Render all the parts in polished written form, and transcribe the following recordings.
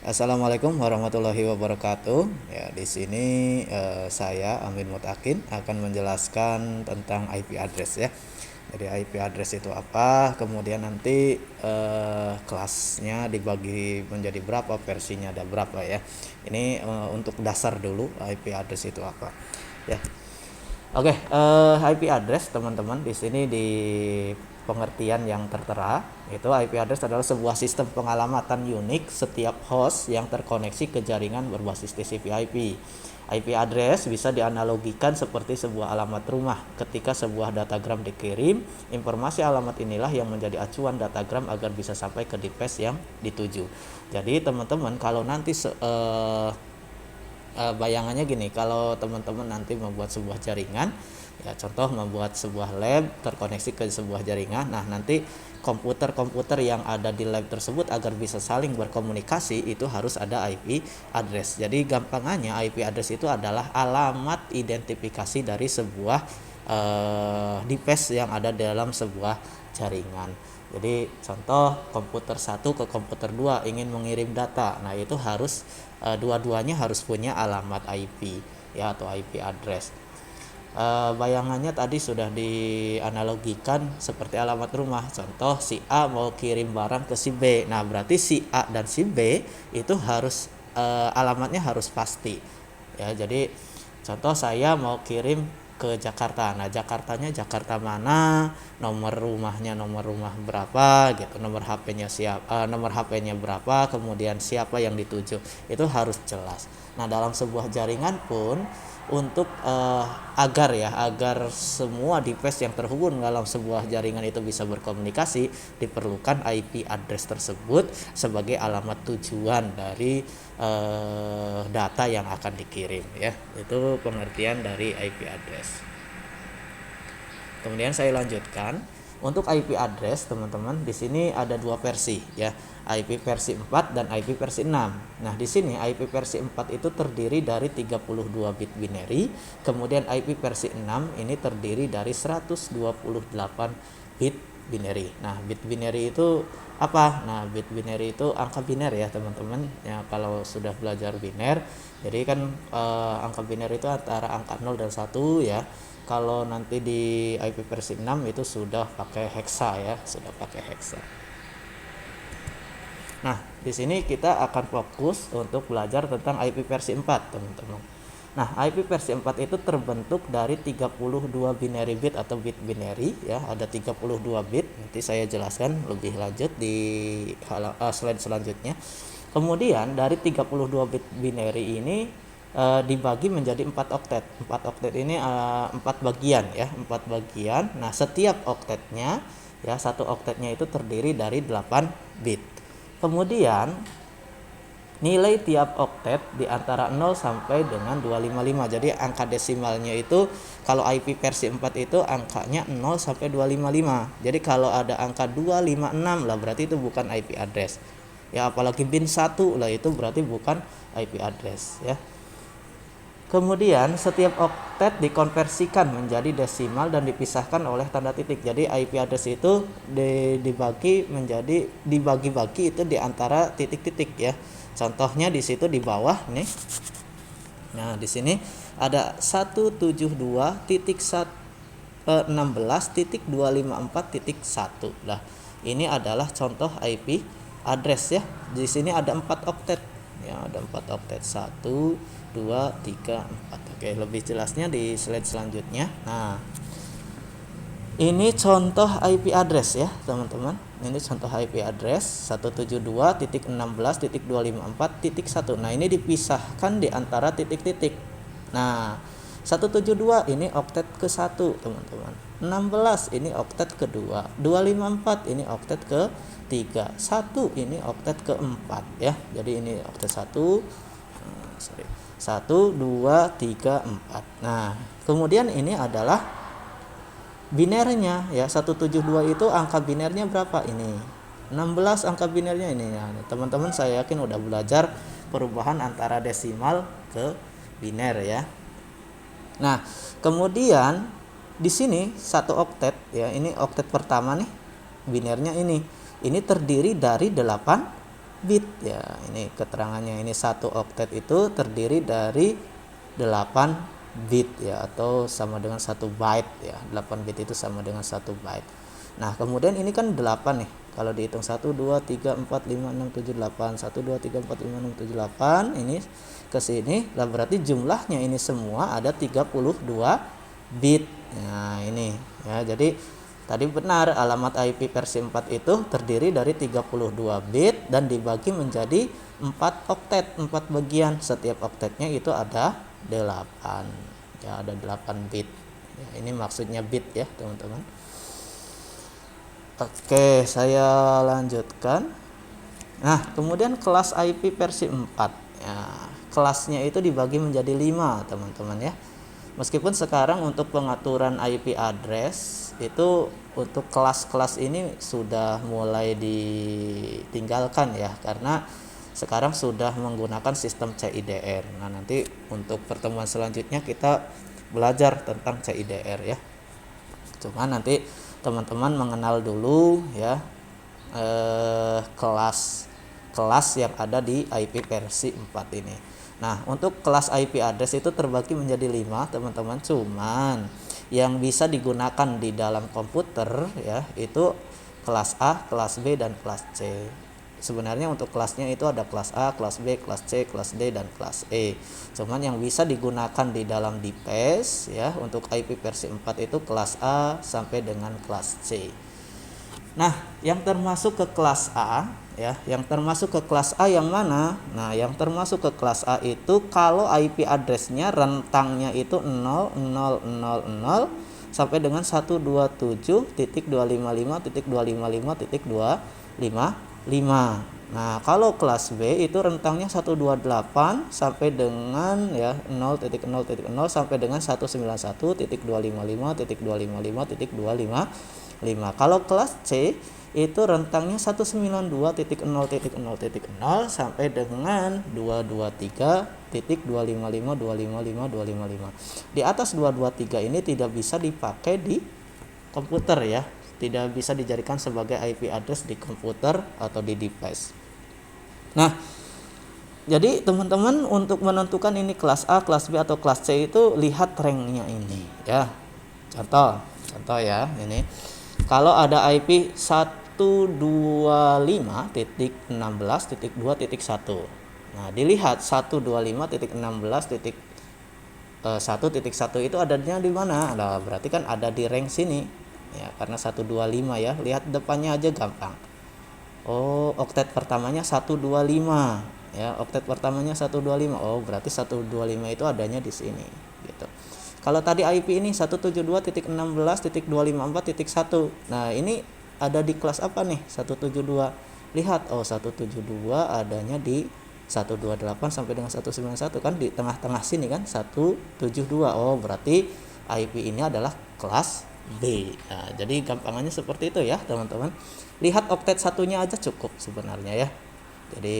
Assalamualaikum warahmatullahi wabarakatuh. Ya, di sini saya Amin Mutakin akan menjelaskan tentang IP address ya. Jadi IP address itu apa? Kemudian nanti kelasnya dibagi menjadi berapa, versinya ada berapa ya. Ini untuk dasar dulu IP address itu apa. Ya. Oke, IP address teman-teman di sini di pengertian yang tertera itu IP address adalah sebuah sistem pengalamatan unik setiap host yang terkoneksi ke jaringan berbasis TCP/IP. IP address bisa dianalogikan seperti sebuah alamat rumah. Ketika sebuah datagram dikirim, informasi alamat inilah yang menjadi acuan datagram agar bisa sampai ke device yang dituju. Jadi teman-teman kalau nanti bayangannya gini, kalau teman-teman nanti membuat sebuah jaringan ya, contoh membuat sebuah lab terkoneksi ke sebuah jaringan. Nah, nanti komputer-komputer yang ada di lab tersebut agar bisa saling berkomunikasi itu harus ada IP address. Jadi gampangannya IP address itu adalah alamat identifikasi dari sebuah device yang ada dalam sebuah jaringan. Jadi contoh komputer 1 ke komputer 2 ingin mengirim data. Nah, itu harus dua-duanya harus punya alamat IP ya, atau IP address. Bayangannya tadi sudah dianalogikan seperti alamat rumah. Contoh si A mau kirim barang ke si B. Nah, berarti si A dan si B itu harus alamatnya harus pasti. Ya, jadi contoh saya mau kirim ke Jakarta. Nah, Jakartanya Jakarta mana, nomor rumahnya nomor rumah berapa gitu, nomor HP-nya nomor HP-nya berapa, kemudian siapa yang dituju. Itu harus jelas. Nah, dalam sebuah jaringan pun untuk agar semua device yang terhubung dalam sebuah jaringan itu bisa berkomunikasi, diperlukan IP address tersebut sebagai alamat tujuan dari data yang akan dikirim ya. Itu pengertian dari IP address. Kemudian saya lanjutkan untuk IP address teman-teman, di sini ada dua versi ya, IP versi 4 dan IP versi 6. Nah, di sini IP versi 4 itu terdiri dari 32 bit binary, kemudian IP versi 6 ini terdiri dari 128 bit binary. Nah, bit binary itu apa? Nah, bit binary itu angka biner ya, teman-teman. Ya, kalau sudah belajar biner, jadi kan angka biner itu antara angka 0 dan 1 ya. Kalau nanti di IP versi 6 itu sudah pakai hexa ya, sudah pakai hexa. Nah, di sini kita akan fokus untuk belajar tentang IP versi 4, teman-teman. Nah, IP versi 4 itu terbentuk dari 32 binary bit atau bit binary ya, ada 32 bit. Nanti saya jelaskan lebih lanjut di slide selanjutnya. Kemudian dari 32 bit binary ini dibagi menjadi 4 oktet. 4 oktet ini 4 bagian ya, 4 bagian. Nah, setiap oktetnya ya, satu oktetnya itu terdiri dari 8 bit. Kemudian nilai tiap oktet di antara 0 sampai dengan 255. Jadi angka desimalnya itu kalau IP versi 4 itu angkanya 0 sampai 255. Jadi kalau ada angka 256 lah berarti itu bukan IP address. Ya, apalagi bin 1 lah itu berarti bukan IP address ya. Kemudian setiap oktet dikonversikan menjadi desimal dan dipisahkan oleh tanda titik. Jadi IP address itu dibagi-bagi itu di antara titik-titik ya. Contohnya di situ di bawah nih. Nah, di sini ada 172.16.254.1. Nah, ini adalah contoh IP address ya. Di sini ada 4 oktet. Ya, ada 4 oktet. 1 2 3 4. Oke, lebih jelasnya di slide selanjutnya. Nah, ini contoh IP address ya, teman-teman. Ini contoh IP address 172.16.254.1. Nah, ini dipisahkan di antara titik-titik. Nah, 172 ini oktet ke-1, teman-teman. 16 ini oktet ke-2. 254 ini oktet ke-3. 1 ini oktet ke-4 ya. Jadi ini oktet 1. 1 2 3 4. Nah, kemudian ini adalah binernya ya. 172 itu angka binernya berapa ini? 16 angka binernya ini ya. Teman-teman saya yakin udah belajar perubahan antara desimal ke biner ya. Nah, kemudian di sini satu oktet ya. Ini oktet pertama nih. Binernya ini terdiri dari 8 bit ya. Ini keterangannya, ini satu oktet itu terdiri dari 8 bit ya, atau sama dengan 1 byte ya. 8 bit itu sama dengan 1 byte. Nah, kemudian ini kan 8 nih. Kalau dihitung 1 2 3 4 5 6 7 8, 1 2 3 4 5 6 7 8, ini ke sini lah, berarti jumlahnya ini semua ada 32 bit. Nah, ini ya. Jadi tadi benar, alamat IP versi 4 itu terdiri dari 32 bit dan dibagi menjadi 4 oktet, 4 bagian. Setiap oktetnya itu ada 8. Ya, ada 8 bit. Ya, ini maksudnya bit ya, teman-teman. Oke, saya lanjutkan. Nah, kemudian kelas IP versi 4. Ya, kelasnya itu dibagi menjadi 5, teman-teman ya. Meskipun sekarang untuk pengaturan IP address itu untuk kelas-kelas ini sudah mulai ditinggalkan ya, karena sekarang sudah menggunakan sistem CIDR. Nah, nanti untuk pertemuan selanjutnya kita belajar tentang CIDR ya. Cuma nanti teman-teman mengenal dulu ya kelas yang ada di IP versi 4 ini. Nah, untuk kelas IP address itu terbagi menjadi 5, teman-teman. Cuman yang bisa digunakan di dalam komputer ya itu kelas A, kelas B, dan kelas C. Sebenarnya untuk kelasnya itu ada kelas A, kelas B, kelas C, kelas D, dan kelas E. Cuman yang bisa digunakan di dalam DPS ya untuk IP versi 4 itu kelas A sampai dengan kelas C. Nah, yang termasuk ke kelas A ya, yang termasuk ke kelas A yang mana? Nah, yang termasuk ke kelas A itu kalau IP address-nya rentangnya itu 0000 sampai dengan 127.255.255.255. Nah, kalau kelas B itu rentangnya 128 sampai dengan ya 0.0.0 sampai dengan 191.255.255.255. Kalau kelas C itu rentangnya 192.0.0.0 sampai dengan 223.255.255.255. Di atas 223 ini tidak bisa dipakai di komputer ya, tidak bisa dijadikan sebagai IP address di komputer atau di device. Nah, jadi teman-teman untuk menentukan ini kelas A, kelas B, atau kelas C itu lihat ranknya ini ya. Contoh ya, ini kalau ada IP 125.16.2.1. Nah, dilihat 125.16.1.1 itu adanya di mana? Nah, berarti kan ada di rank sini ya, karena 125 ya. Lihat depannya aja gampang. Oh, oktet pertamanya 125 ya, oktet pertamanya 125. Oh, berarti 125 itu adanya di sini gitu. Kalau tadi IP ini 172.16.254.1. Nah, ini ada di kelas apa nih? 172. Lihat, oh 172 adanya di 128 sampai dengan 191 kan di tengah-tengah sini kan 172. Oh, berarti IP ini adalah kelas B. Nah, jadi gampangannya seperti itu ya, teman-teman. Lihat oktet satunya aja cukup sebenarnya ya. Jadi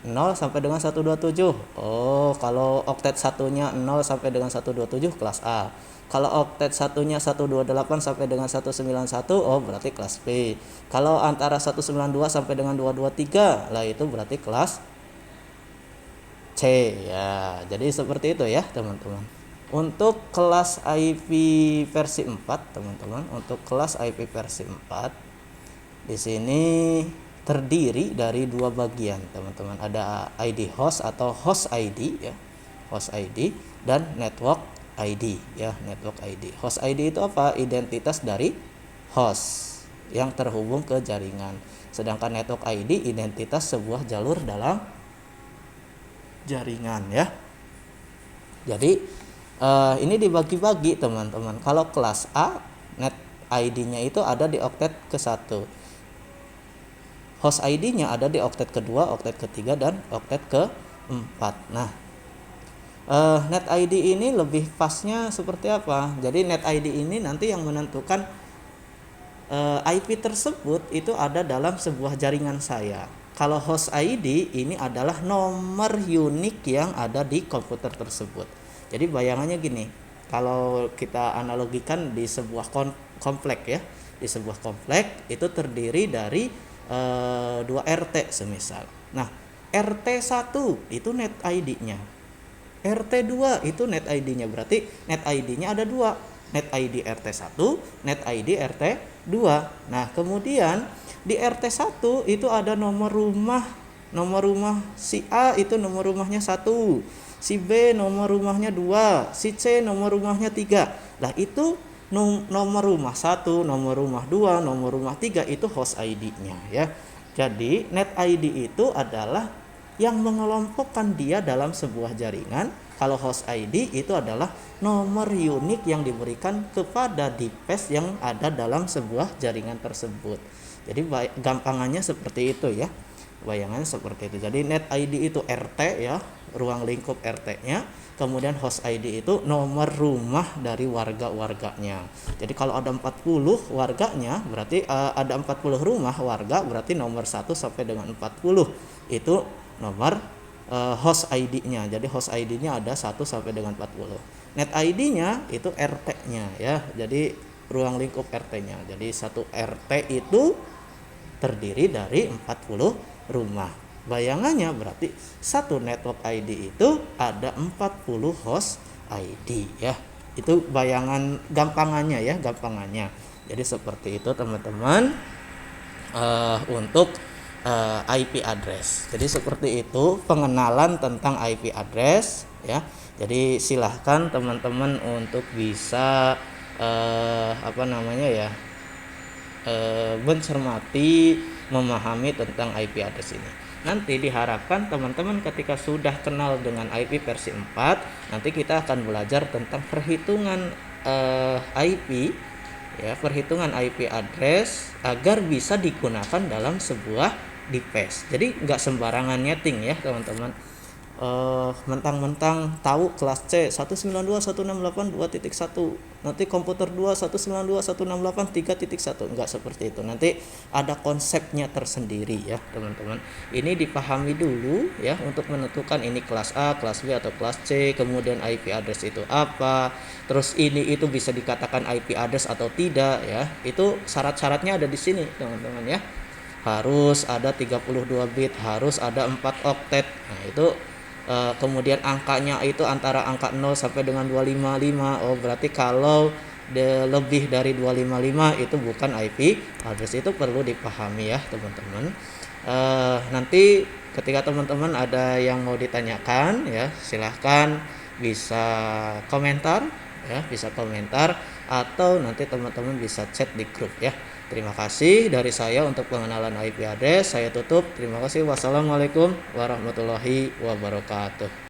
0 sampai dengan 127. Oh, kalau oktet satunya 0 sampai dengan 127 kelas A. Kalau oktet satunya 128 sampai dengan 191, oh berarti kelas B. Kalau antara 192 sampai dengan 223, lah itu berarti kelas C ya. Jadi seperti itu ya, teman-teman. Untuk kelas IP versi 4, teman-teman, untuk kelas IP versi 4 di sini terdiri dari 2 bagian, teman-teman. Ada ID host atau host ID ya. Host ID dan network ID ya, network ID. Host ID itu apa? Identitas dari host yang terhubung ke jaringan. Sedangkan network ID identitas sebuah jalur dalam jaringan ya. Jadi ini dibagi-bagi, teman-teman. Kalau kelas A, net ID-nya itu ada di oktet ke-1. Host ID-nya ada di oktet kedua, oktet ketiga, dan oktet ke-4. Nah, net ID ini lebih pasnya seperti apa? Jadi net ID ini nanti yang menentukan IP tersebut itu ada dalam sebuah jaringan saya. Kalau host ID ini adalah nomor unik yang ada di komputer tersebut. Jadi bayangannya gini, kalau kita analogikan di sebuah komplek ya, di sebuah komplek itu terdiri dari 2 RT semisal. Nah, RT 1 itu net ID-nya. RT 2 itu net ID-nya. Berarti net ID-nya ada 2. Net ID RT 1, net ID RT 2. Nah, kemudian di RT 1 itu ada nomor rumah. Nomor rumah si A itu nomor rumahnya 1, si B nomor rumahnya 2, si C nomor rumahnya 3. Nah, itu nomor rumah 1, nomor rumah 2, nomor rumah 3 itu host ID-nya ya. Jadi net ID itu adalah yang mengelompokkan dia dalam sebuah jaringan. Kalau host ID itu adalah nomor unik yang diberikan kepada device yang ada dalam sebuah jaringan tersebut. Jadi gampangannya seperti itu ya. Bayangan seperti itu. Jadi net ID itu RT ya, ruang lingkup RT-nya. Kemudian host ID itu nomor rumah dari warga-warganya. Jadi kalau ada 40 warganya, berarti ada 40 rumah warga, berarti nomor 1 sampai dengan 40 itu nomor host ID-nya. Jadi host ID-nya ada 1 sampai dengan 40. Net ID-nya itu RT-nya ya. Jadi ruang lingkup RT-nya. Jadi satu RT itu terdiri dari 40 rumah. Bayangannya berarti satu network ID itu ada 40 host ID ya. Itu bayangan gampangannya ya, gampangannya. Jadi seperti itu teman-teman untuk IP address. Jadi seperti itu pengenalan tentang IP address ya. Jadi silahkan teman-teman untuk bisa mencermati, memahami tentang IP address ini. Nanti diharapkan teman-teman ketika sudah kenal dengan IP versi 4, nanti kita akan belajar tentang perhitungan IP ya, perhitungan IP address agar bisa digunakan dalam sebuah device. Jadi nggak sembarangan nyeting ya teman-teman. Mentang-mentang tahu kelas C 192.168.2.1, nanti komputer 2 192.168.3.1, enggak seperti itu. Nanti ada konsepnya tersendiri ya teman-teman. Ini dipahami dulu ya untuk menentukan ini kelas A, kelas B atau kelas C, kemudian IP address itu apa, terus ini itu bisa dikatakan IP address atau tidak ya. Itu syarat-syaratnya ada di sini teman-teman ya. Harus ada 32 bit, harus ada 4 oktet. Nah, itu kemudian angkanya itu antara angka 0 sampai dengan 255. Oh, berarti kalau lebih dari 255 itu bukan IP address. Itu perlu dipahami ya teman-teman. Nanti ketika teman-teman ada yang mau ditanyakan ya, silahkan bisa komentar ya, bisa komentar atau nanti teman-teman bisa chat di grup ya. Terima kasih dari saya untuk pengenalan IP address. Saya tutup. Terima kasih. Wassalamualaikum warahmatullahi wabarakatuh.